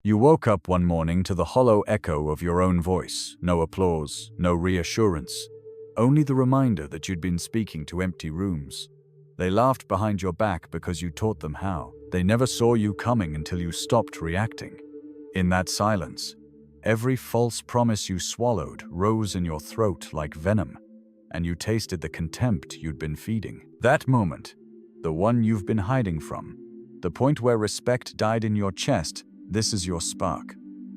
You woke up one morning to the hollow echo of your own voice. No applause, no reassurance. Only the reminder that you'd been speaking to empty rooms. They laughed behind your back because you taught them how. They never saw you coming until you stopped reacting. In that silence, every false promise you swallowed rose in your throat like venom, and you tasted the contempt you'd been feeding. That moment, the one you've been hiding from, the point where respect died in your chest, this is your spark.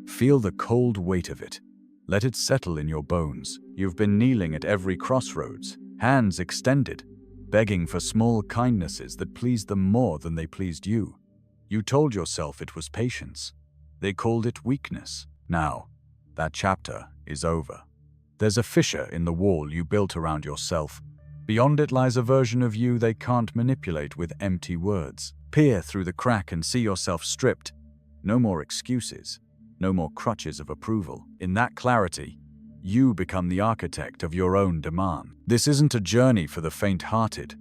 Feel the cold weight of it. Let it settle in your bones. You've been kneeling at every crossroads, hands extended, begging for small kindnesses that pleased them more than they pleased you. You told yourself it was patience. They called it weakness. Now, that chapter is over. There's a fissure in the wall you built around yourself. Beyond it lies a version of you they can't manipulate with empty words. Peer through the crack and see yourself stripped. No more excuses. No more crutches of approval. In that clarity, you become the architect of your own demand. This isn't a journey for the faint-hearted.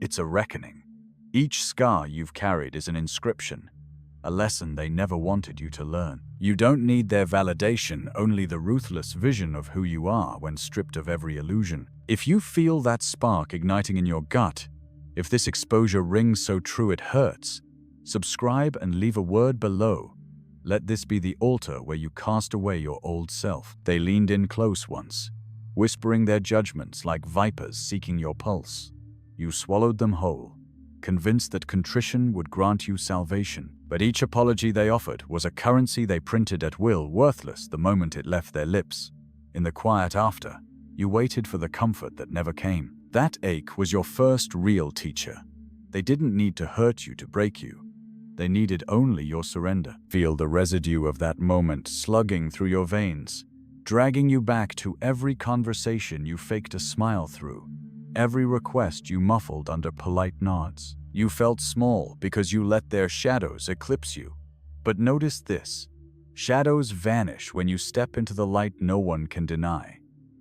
It's a reckoning. Each scar you've carried is an inscription, a lesson they never wanted you to learn. You don't need their validation, only the ruthless vision of who you are when stripped of every illusion. If you feel that spark igniting in your gut, if this exposure rings so true it hurts, subscribe and leave a word below. Let this be the altar where you cast away your old self. They leaned in close once, whispering their judgments like vipers seeking your pulse. You swallowed them whole, convinced that contrition would grant you salvation. But each apology they offered was a currency they printed at will, worthless the moment it left their lips. In the quiet after, you waited for the comfort that never came. That ache was your first real teacher. They didn't need to hurt you to break you. They needed only your surrender. Feel the residue of that moment slugging through your veins, dragging you back to every conversation you faked a smile through, every request you muffled under polite nods. You felt small because you let their shadows eclipse you. But notice this: shadows vanish when you step into the light no one can deny.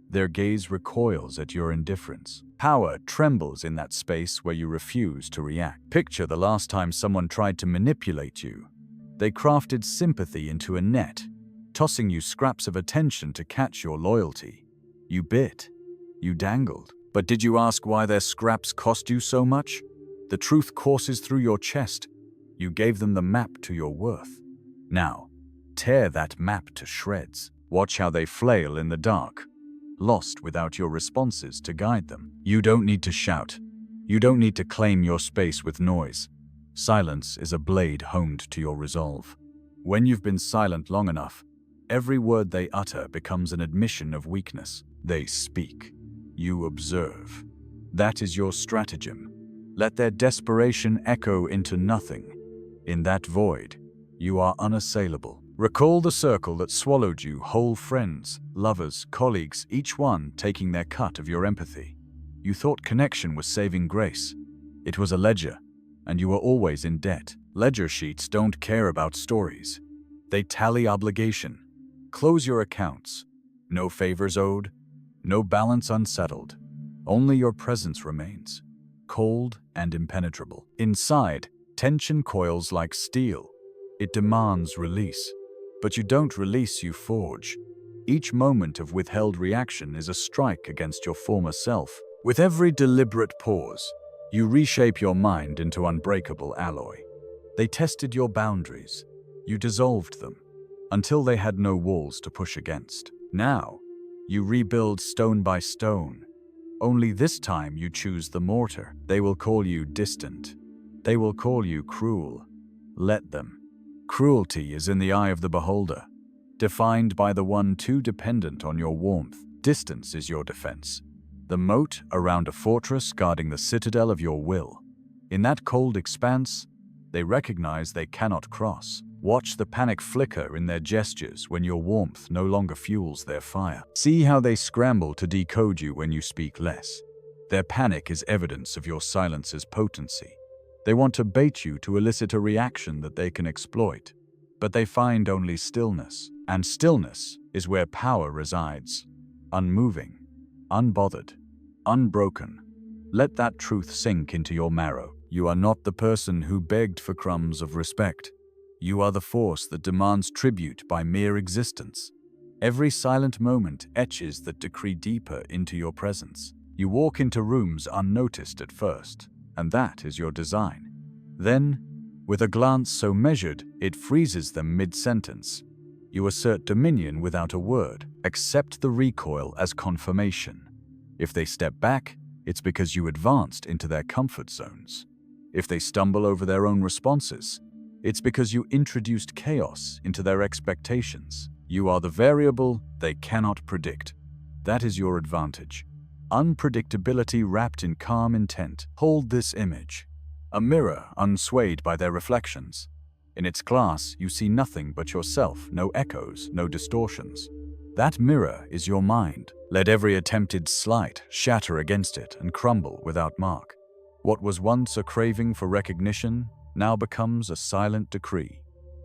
Their gaze recoils at your indifference. Power trembles in that space where you refuse to react. Picture the last time someone tried to manipulate you. They crafted sympathy into a net, tossing you scraps of attention to catch your loyalty. You bit. You dangled. But did you ask why their scraps cost you so much? The truth courses through your chest. You gave them the map to your worth. Now, tear that map to shreds. Watch how they flail in the dark, lost without your responses to guide them. You don't need to shout. You don't need to claim your space with noise. Silence is a blade honed to your resolve. When you've been silent long enough, every word they utter becomes an admission of weakness. They speak. You observe. That is your stratagem. Let their desperation echo into nothing. In that void, you are unassailable. Recall the circle that swallowed you whole: friends, lovers, colleagues, each one taking their cut of your empathy. You thought connection was saving grace. It was a ledger, and you were always in debt. Ledger sheets don't care about stories. They tally obligation. Close your accounts. No favors owed, no balance unsettled. Only your presence remains, cold and impenetrable. Inside, tension coils like steel. It demands release. But you don't release, you forge. Each moment of withheld reaction is a strike against your former self. With every deliberate pause, you reshape your mind into unbreakable alloy. They tested your boundaries. You dissolved them until they had no walls to push against. Now, you rebuild stone by stone. Only this time you choose the mortar. They will call you distant. They will call you cruel. Let them. Cruelty is in the eye of the beholder, defined by the one too dependent on your warmth. Distance is your defense, the moat around a fortress guarding the citadel of your will. In that cold expanse, they recognize they cannot cross. Watch the panic flicker in their gestures when your warmth no longer fuels their fire. See how they scramble to decode you when you speak less. Their panic is evidence of your silence's potency. They want to bait you to elicit a reaction that they can exploit, but they find only stillness. And stillness is where power resides. Unmoving, unbothered, unbroken. Let that truth sink into your marrow. You are not the person who begged for crumbs of respect. You are the force that demands tribute by mere existence. Every silent moment etches that decree deeper into your presence. You walk into rooms unnoticed at first, and that is your design. Then, with a glance so measured, it freezes them mid-sentence. You assert dominion without a word. Accept the recoil as confirmation. If they step back, it's because you advanced into their comfort zones. If they stumble over their own responses, it's because you introduced chaos into their expectations. You are the variable they cannot predict. That is your advantage. Unpredictability wrapped in calm intent. Hold this image. A mirror unswayed by their reflections. In its glass, you see nothing but yourself, no echoes, no distortions. That mirror is your mind. Let every attempted slight shatter against it and crumble without mark. What was once a craving for recognition now becomes a silent decree.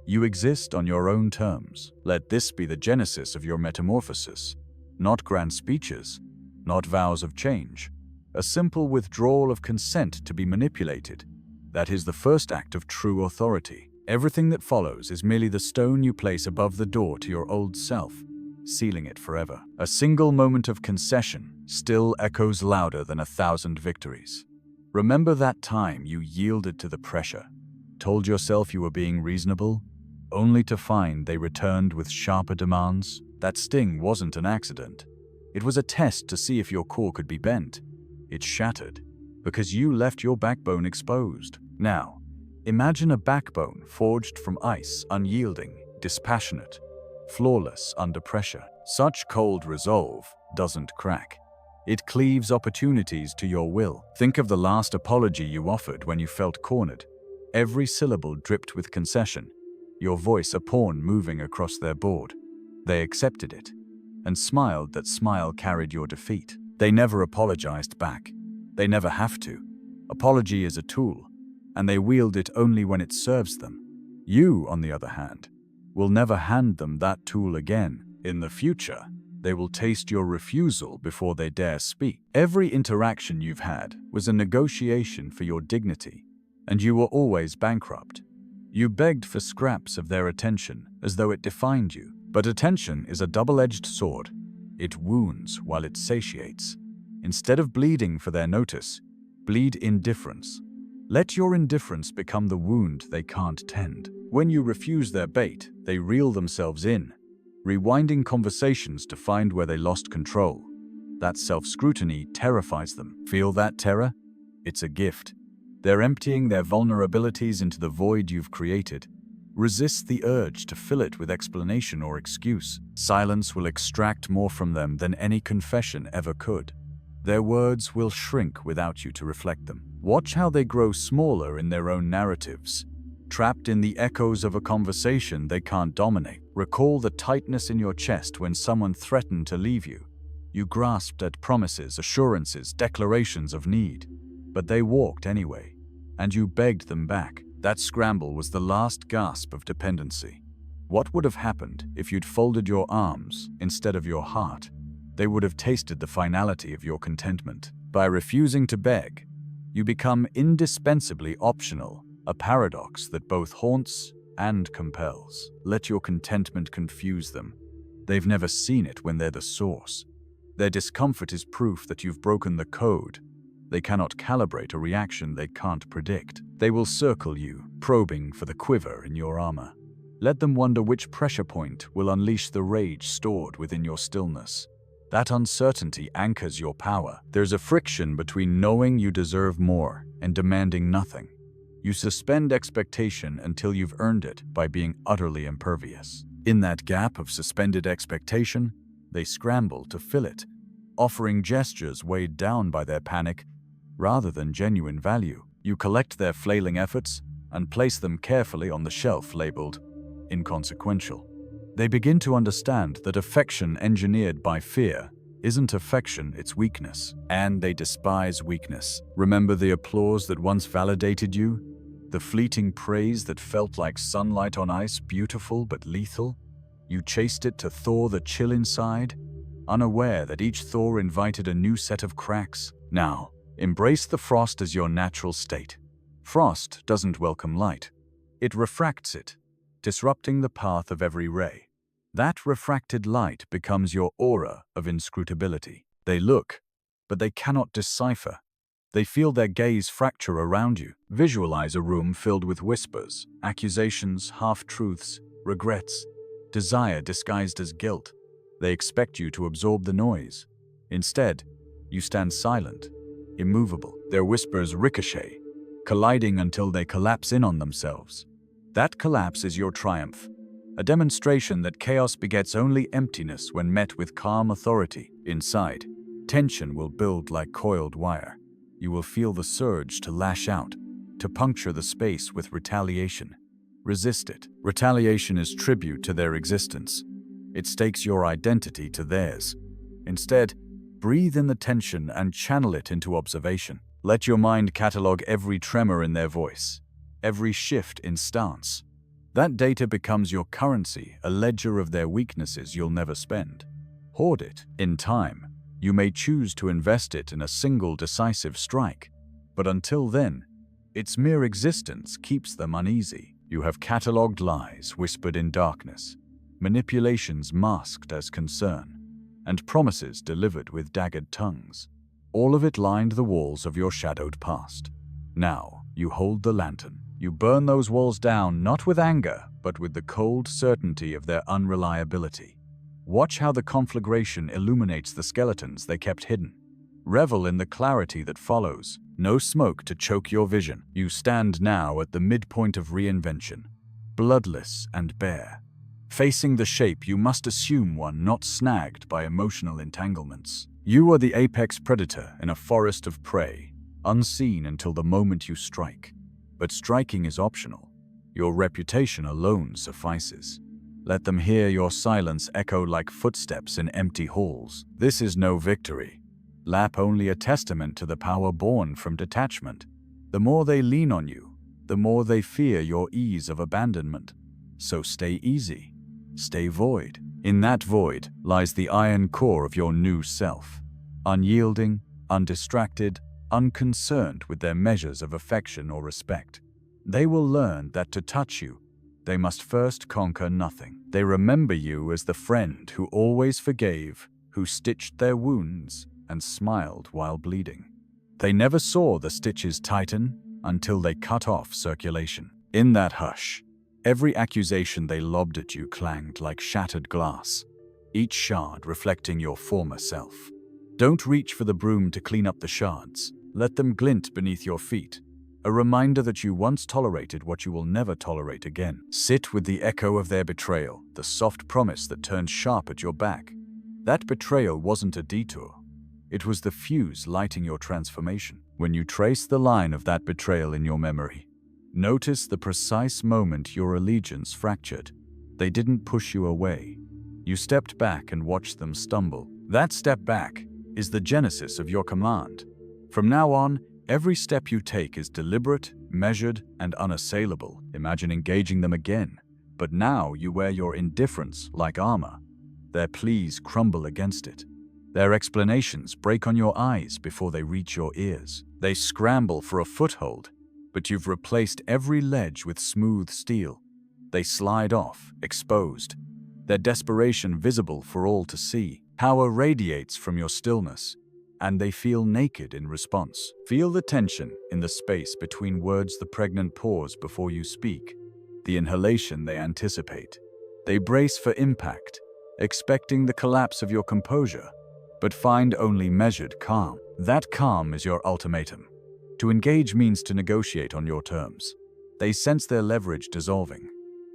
You exist on your own terms. Let this be the genesis of your metamorphosis. Not grand speeches, not vows of change. A simple withdrawal of consent to be manipulated. That is the first act of true authority. Everything that follows is merely the stone you place above the door to your old self, sealing it forever. A single moment of concession still echoes louder than 1,000 victories. Remember that time you yielded to the pressure, told yourself you were being reasonable, only to find they returned with sharper demands? That sting wasn't an accident. It was a test to see if your core could be bent. It shattered because you left your backbone exposed. Now, imagine a backbone forged from ice, unyielding, dispassionate, flawless under pressure. Such cold resolve doesn't crack. It cleaves opportunities to your will. Think of the last apology you offered when you felt cornered. Every syllable dripped with concession, your voice a pawn moving across their board. They accepted it, and smiled. That smile carried your defeat. They never apologized back. They never have to. Apology is a tool, and they wield it only when it serves them. You, on the other hand, will never hand them that tool again. In the future, they will taste your refusal before they dare speak. Every interaction you've had was a negotiation for your dignity, and you were always bankrupt. You begged for scraps of their attention as though it defined you. But attention is a double-edged sword. It wounds while it satiates. Instead of bleeding for their notice, bleed indifference. Let your indifference become the wound they can't tend. When you refuse their bait, they reel themselves in, rewinding conversations to find where they lost control. That self-scrutiny terrifies them. Feel that terror? It's a gift. They're emptying their vulnerabilities into the void you've created. Resist the urge to fill it with explanation or excuse. Silence will extract more from them than any confession ever could. Their words will shrink without you to reflect them. Watch how they grow smaller in their own narratives, trapped in the echoes of a conversation they can't dominate. Recall the tightness in your chest when someone threatened to leave you. You grasped at promises, assurances, declarations of need, but they walked anyway, and you begged them back. That scramble was the last gasp of dependency. What would have happened if you'd folded your arms instead of your heart? They would have tasted the finality of your contentment. By refusing to beg, you become indispensably optional, a paradox that both haunts and compels. Let your contentment confuse them. They've never seen it when they're the source. Their discomfort is proof that you've broken the code. They cannot calibrate a reaction they can't predict. They will circle you, probing for the quiver in your armor. Let them wonder which pressure point will unleash the rage stored within your stillness. That uncertainty anchors your power. There's a friction between knowing you deserve more and demanding nothing. You suspend expectation until you've earned it by being utterly impervious. In that gap of suspended expectation, they scramble to fill it, offering gestures weighed down by their panic rather than genuine value. You collect their flailing efforts and place them carefully on the shelf labeled inconsequential. They begin to understand that affection engineered by fear isn't affection, it's weakness. And they despise weakness. Remember the applause that once validated you? The fleeting praise that felt like sunlight on ice, beautiful but lethal? You chased it to thaw the chill inside, unaware that each thaw invited a new set of cracks. Now, embrace the frost as your natural state. Frost doesn't welcome light. It refracts it, disrupting the path of every ray. That refracted light becomes your aura of inscrutability. They look, but they cannot decipher. They feel their gaze fracture around you. Visualize a room filled with whispers, accusations, half-truths, regrets, desire disguised as guilt. They expect you to absorb the noise. Instead, you stand silent, immovable. Their whispers ricochet, colliding until they collapse in on themselves. That collapse is your triumph, a demonstration that chaos begets only emptiness when met with calm authority. Inside, tension will build like coiled wire. You will feel the surge to lash out, to puncture the space with retaliation. Resist it. Retaliation is tribute to their existence. It stakes your identity to theirs. Instead, breathe in the tension and channel it into observation. Let your mind catalog every tremor in their voice, every shift in stance. That data becomes your currency, a ledger of their weaknesses you'll never spend. Hoard it. In time, you may choose to invest it in a single decisive strike, but until then, its mere existence keeps them uneasy. You have catalogued lies whispered in darkness, manipulations masked as concern, and promises delivered with daggered tongues. All of it lined the walls of your shadowed past. Now, you hold the lantern. You burn those walls down not with anger, but with the cold certainty of their unreliability. Watch how the conflagration illuminates the skeletons they kept hidden. Revel in the clarity that follows. No smoke to choke your vision. You stand now at the midpoint of reinvention, bloodless and bare. Facing the shape, you must assume one not snagged by emotional entanglements. You are the apex predator in a forest of prey, unseen until the moment you strike. But striking is optional. Your reputation alone suffices. Let them hear your silence echo like footsteps in empty halls. This is no victory. Lap only a testament to the power born from detachment. The more they lean on you, the more they fear your ease of abandonment. So stay easy. Stay void. In that void lies the iron core of your new self. Unyielding, undistracted, unconcerned with their measures of affection or respect. They will learn that to touch you, they must first conquer nothing. They remember you as the friend who always forgave, who stitched their wounds and smiled while bleeding. They never saw the stitches tighten until they cut off circulation. In that hush, every accusation they lobbed at you clanged like shattered glass, each shard reflecting your former self. Don't reach for the broom to clean up the shards. Let them glint beneath your feet, a reminder that you once tolerated what you will never tolerate again. Sit with the echo of their betrayal, the soft promise that turned sharp at your back. That betrayal wasn't a detour. It was the fuse lighting your transformation. When you trace the line of that betrayal in your memory, notice the precise moment your allegiance fractured. They didn't push you away. You stepped back and watched them stumble. That step back is the genesis of your command. From now on, every step you take is deliberate, measured, and unassailable. Imagine engaging them again, but now you wear your indifference like armor. Their pleas crumble against it. Their explanations break on your eyes before they reach your ears. They scramble for a foothold, but you've replaced every ledge with smooth steel. They slide off, exposed, their desperation visible for all to see. Power radiates from your stillness, and they feel naked in response. Feel the tension in the space between words, the pregnant pause before you speak, the inhalation they anticipate. They brace for impact, expecting the collapse of your composure, but find only measured calm. That calm is your ultimatum. To engage means to negotiate on your terms. They sense their leverage dissolving.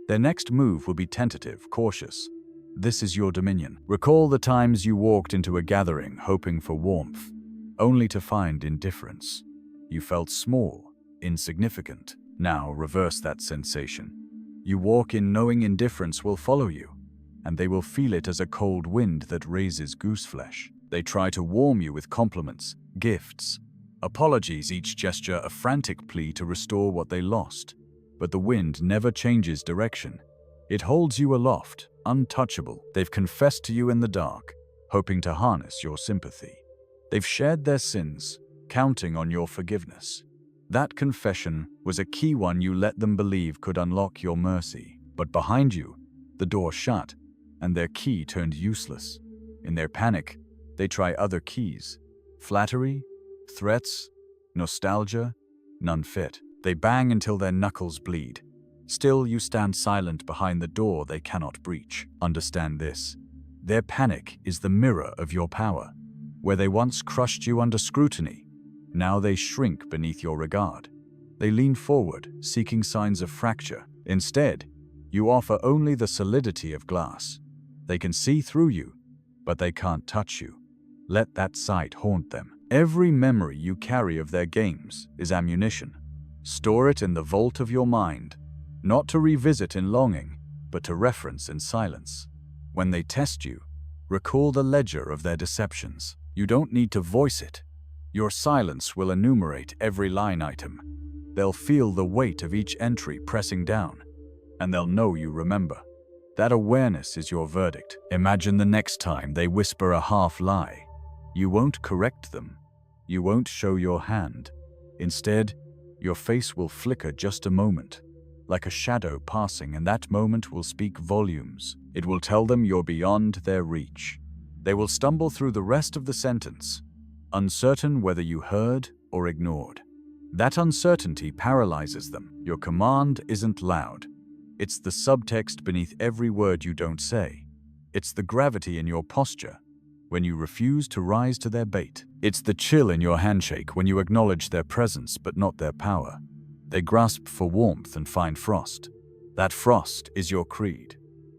Their next move will be tentative, cautious. This is your dominion. Recall the times you walked into a gathering hoping for warmth, only to find indifference. You felt small, insignificant. Now reverse that sensation. You walk in knowing indifference will follow you, and they will feel it as a cold wind that raises gooseflesh. They try to warm you with compliments, gifts, apologies, each gesture a frantic plea to restore what they lost. But the wind never changes direction. It holds you aloft, untouchable. They've confessed to you in the dark, hoping to harness your sympathy. They've shared their sins, counting on your forgiveness. That confession was a key one you let them believe could unlock your mercy. But behind you, the door shut, and their key turned useless. In their panic, they try other keys. Flattery, threats, nostalgia, none fit. They bang until their knuckles bleed. Still, you stand silent behind the door they cannot breach. Understand this. Their panic is the mirror of your power. Where they once crushed you under scrutiny, now they shrink beneath your regard. They lean forward, seeking signs of fracture. Instead, you offer only the solidity of glass. They can see through you, but they can't touch you. Let that sight haunt them. Every memory you carry of their games is ammunition. Store it in the vault of your mind, not to revisit in longing, but to reference in silence. When they test you, recall the ledger of their deceptions. You don't need to voice it. Your silence will enumerate every line item. They'll feel the weight of each entry pressing down, and they'll know you remember. That awareness is your verdict. Imagine the next time they whisper a half lie. You won't correct them. You won't show your hand. Instead, your face will flicker just a moment, like a shadow passing, and that moment will speak volumes. It will tell them you're beyond their reach. They will stumble through the rest of the sentence, uncertain whether you heard or ignored. That uncertainty paralyzes them. Your command isn't loud. It's the subtext beneath every word you don't say. It's the gravity in your posture when you refuse to rise to their bait. It's the chill in your handshake when you acknowledge their presence but not their power. They grasp for warmth and find frost. That frost is your creed.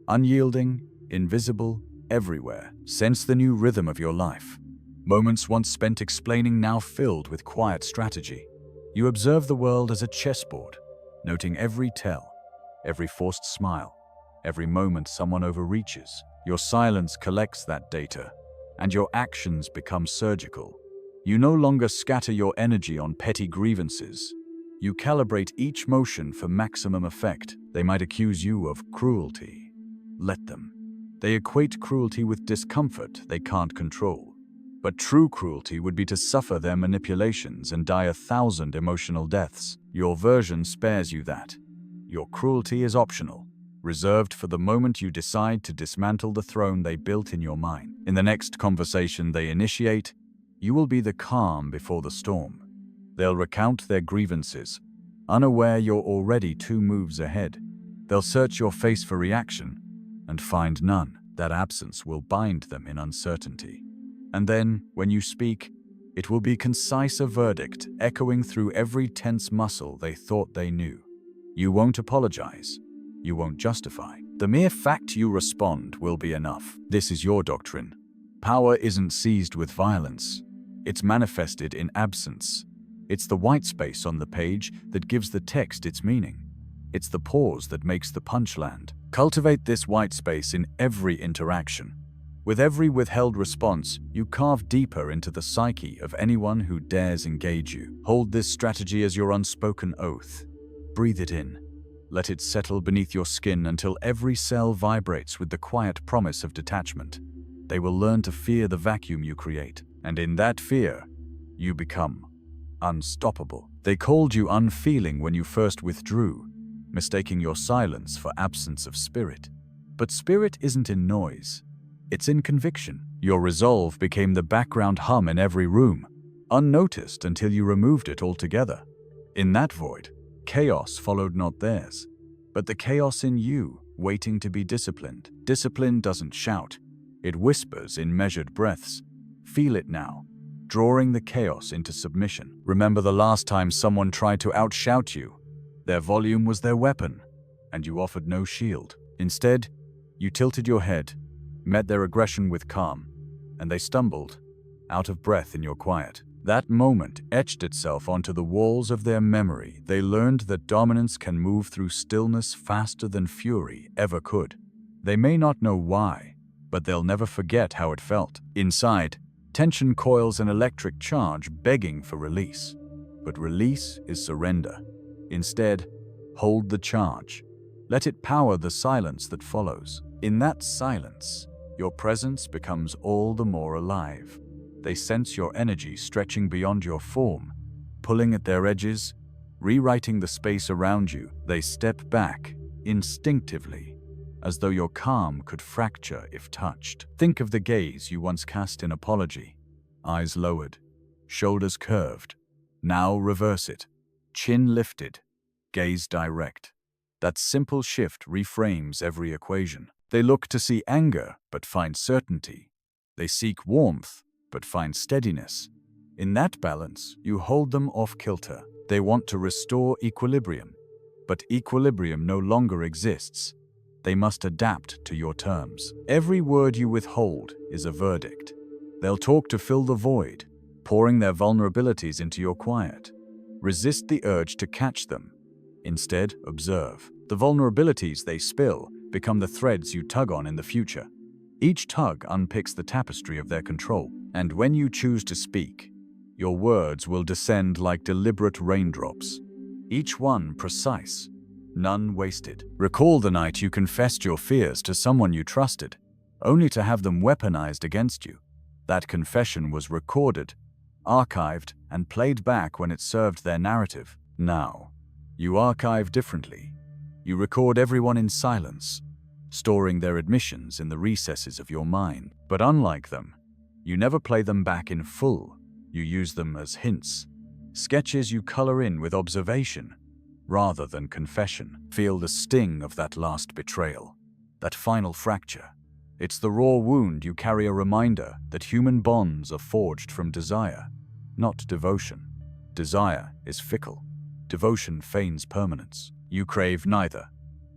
Unyielding, invisible, everywhere. Sense the new rhythm of your life. Moments once spent explaining, now filled with quiet strategy. You observe the world as a chessboard, noting every tell, every forced smile, every moment someone overreaches. Your silence collects that data, and your actions become surgical. You no longer scatter your energy on petty grievances. You calibrate each motion for maximum effect. They might accuse you of cruelty. Let them. They equate cruelty with discomfort they can't control. But true cruelty would be to suffer their manipulations and die 1,000 emotional deaths. Your version spares you that. Your cruelty is optional, reserved for the moment you decide to dismantle the throne they built in your mind. In the next conversation they initiate, you will be the calm before the storm. They'll recount their grievances, unaware you're already 2 moves ahead. They'll search your face for reaction and find none. That absence will bind them in uncertainty. And then, when you speak, it will be concise, a verdict, echoing through every tense muscle they thought they knew. You won't apologize. You won't justify. The mere fact you respond will be enough. This is your doctrine. Power isn't seized with violence. It's manifested in absence. It's the white space on the page that gives the text its meaning. It's the pause that makes the punch land. Cultivate this white space in every interaction. With every withheld response, you carve deeper into the psyche of anyone who dares engage you. Hold this strategy as your unspoken oath. Breathe it in. Let it settle beneath your skin until every cell vibrates with the quiet promise of detachment. They will learn to fear the vacuum you create, and in that fear, you become unstoppable. They called you unfeeling when you first withdrew, mistaking your silence for absence of spirit. But spirit isn't in noise. It's in conviction. Your resolve became the background hum in every room, unnoticed until you removed it altogether. In that void, chaos followed, not theirs, but the chaos in you, waiting to be disciplined. Discipline doesn't shout. It whispers in measured breaths. Feel it now, drawing the chaos into submission. Remember the last time someone tried to outshout you. Their volume was their weapon, and you offered no shield. Instead, you tilted your head, met their aggression with calm, and they stumbled, out of breath in your quiet. That moment etched itself onto the walls of their memory. They learned that dominance can move through stillness faster than fury ever could. They may not know why, but they'll never forget how it felt. Inside, tension coils an electric charge begging for release. But release is surrender. Instead, hold the charge. Let it power the silence that follows. In that silence, your presence becomes all the more alive. They sense your energy stretching beyond your form, pulling at their edges, rewriting the space around you. They step back, instinctively, as though your calm could fracture if touched. Think of the gaze you once cast in apology. Eyes lowered, shoulders curved. Now reverse it. Chin lifted, gaze direct. That simple shift reframes every equation. They look to see anger, but find certainty. They seek warmth, but find steadiness. In that balance, you hold them off kilter. They want to restore equilibrium, but equilibrium no longer exists. They must adapt to your terms. Every word you withhold is a verdict. They'll talk to fill the void, pouring their vulnerabilities into your quiet. Resist the urge to catch them. Instead, observe. The vulnerabilities they spill become the threads you tug on in the future. Each tug unpicks the tapestry of their control, and when you choose to speak, your words will descend like deliberate raindrops, each one precise, none wasted. Recall the night you confessed your fears to someone you trusted, only to have them weaponized against you. That confession was recorded, archived, and played back when it served their narrative. Now, you archive differently. You record everyone in silence, storing their admissions in the recesses of your mind. But unlike them, you never play them back in full. You use them as hints, sketches you color in with observation, rather than confession. Feel the sting of that last betrayal, that final fracture. It's the raw wound you carry, a reminder that human bonds are forged from desire, not devotion. Desire is fickle. Devotion feigns permanence. You crave neither.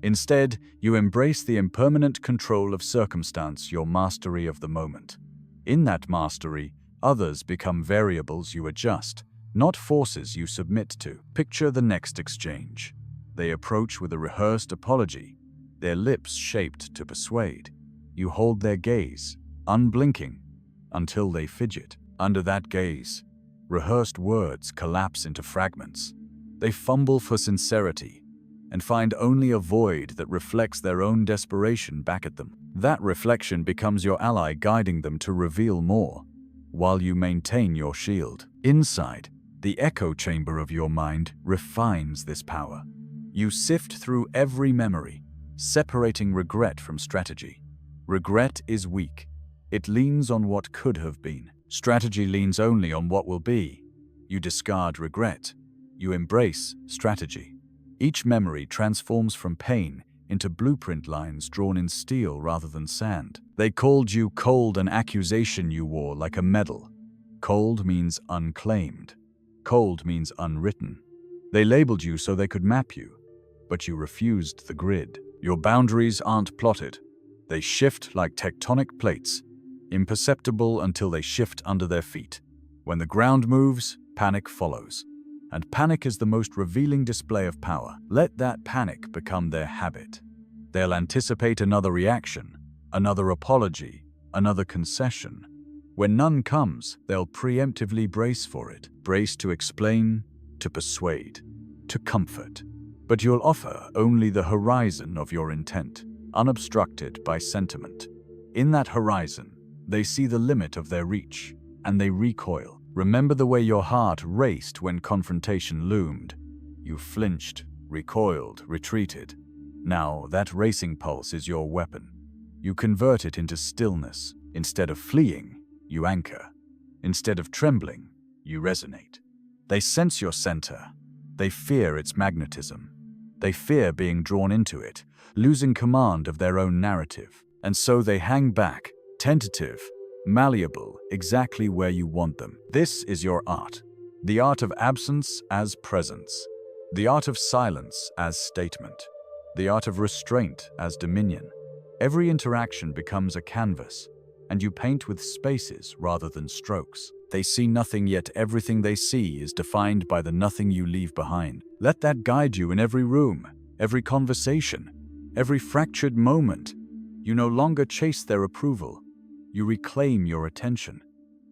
Instead, you embrace the impermanent control of circumstance, your mastery of the moment. In that mastery, others become variables you adjust, not forces you submit to. Picture the next exchange. They approach with a rehearsed apology, their lips shaped to persuade. You hold their gaze, unblinking, until they fidget. Under that gaze, rehearsed words collapse into fragments. They fumble for sincerity and find only a void that reflects their own desperation back at them. That reflection becomes your ally, guiding them to reveal more, while you maintain your shield. Inside, the echo chamber of your mind refines this power. You sift through every memory, separating regret from strategy. Regret is weak. It leans on what could have been. Strategy leans only on what will be. You discard regret. You embrace strategy. Each memory transforms from pain into blueprint lines drawn in steel rather than sand. They called you cold, an accusation you wore like a medal. Cold means unclaimed. Cold means unwritten. They labeled you so they could map you, but you refused the grid. Your boundaries aren't plotted. They shift like tectonic plates, imperceptible until they shift under their feet. When the ground moves, panic follows. And panic is the most revealing display of power. Let that panic become their habit. They'll anticipate another reaction, another apology, another concession. When none comes, they'll preemptively brace for it. Brace to explain, to persuade, to comfort. But you'll offer only the horizon of your intent, unobstructed by sentiment. In that horizon, they see the limit of their reach, and they recoil. Remember the way your heart raced when confrontation loomed. You flinched, recoiled, retreated. Now that racing pulse is your weapon. You convert it into stillness. Instead of fleeing, you anchor. Instead of trembling, you resonate. They sense your center. They fear its magnetism. They fear being drawn into it, losing command of their own narrative. And so they hang back, tentative, malleable, exactly where you want them. This is your art. The art of absence as presence. The art of silence as statement. The art of restraint as dominion. Every interaction becomes a canvas, and you paint with spaces rather than strokes. They see nothing, yet everything they see is defined by the nothing you leave behind. Let that guide you in every room, every conversation, every fractured moment. You no longer chase their approval. You reclaim your attention.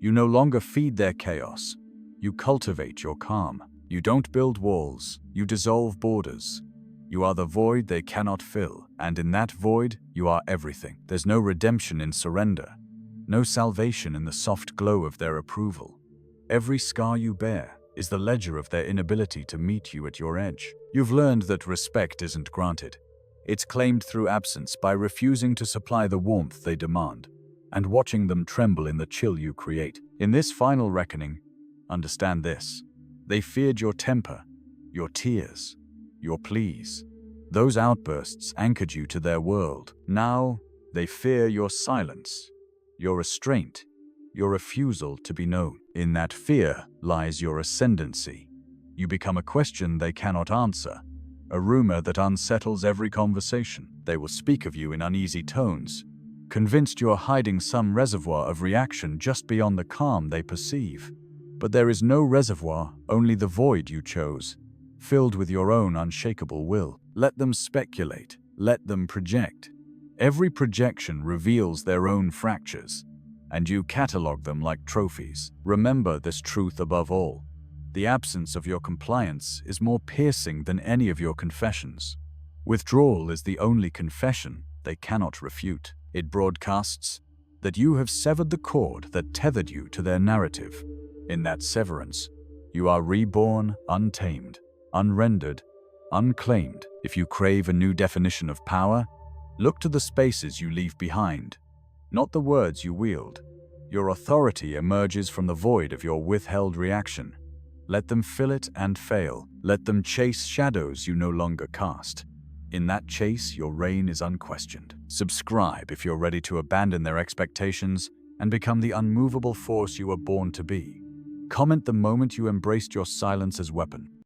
You no longer feed their chaos. You cultivate your calm. You don't build walls. You dissolve borders. You are the void they cannot fill, and in that void, you are everything. There's no redemption in surrender. No salvation in the soft glow of their approval. Every scar you bear is the ledger of their inability to meet you at your edge. You've learned that respect isn't granted. It's claimed through absence by refusing to supply the warmth they demand, and watching them tremble in the chill you create. In this final reckoning, understand this: they feared your temper, your tears, your pleas. Those outbursts anchored you to their world. Now, they fear your silence, your restraint, your refusal to be known. In that fear lies your ascendancy. You become a question they cannot answer, a rumor that unsettles every conversation. They will speak of you in uneasy tones, convinced you are hiding some reservoir of reaction just beyond the calm they perceive. But there is no reservoir, only the void you chose, filled with your own unshakable will. Let them speculate, let them project. Every projection reveals their own fractures, and you catalog them like trophies. Remember this truth above all: the absence of your compliance is more piercing than any of your confessions. Withdrawal is the only confession they cannot refute. It broadcasts that you have severed the cord that tethered you to their narrative. In that severance, you are reborn, untamed, unrendered, unclaimed. If you crave a new definition of power, look to the spaces you leave behind, not the words you wield. Your authority emerges from the void of your withheld reaction. Let them fill it and fail. Let them chase shadows you no longer cast. In that chase, your reign is unquestioned. Subscribe if you're ready to abandon their expectations and become the unmovable force you were born to be. Comment the moment you embraced your silence as weapon.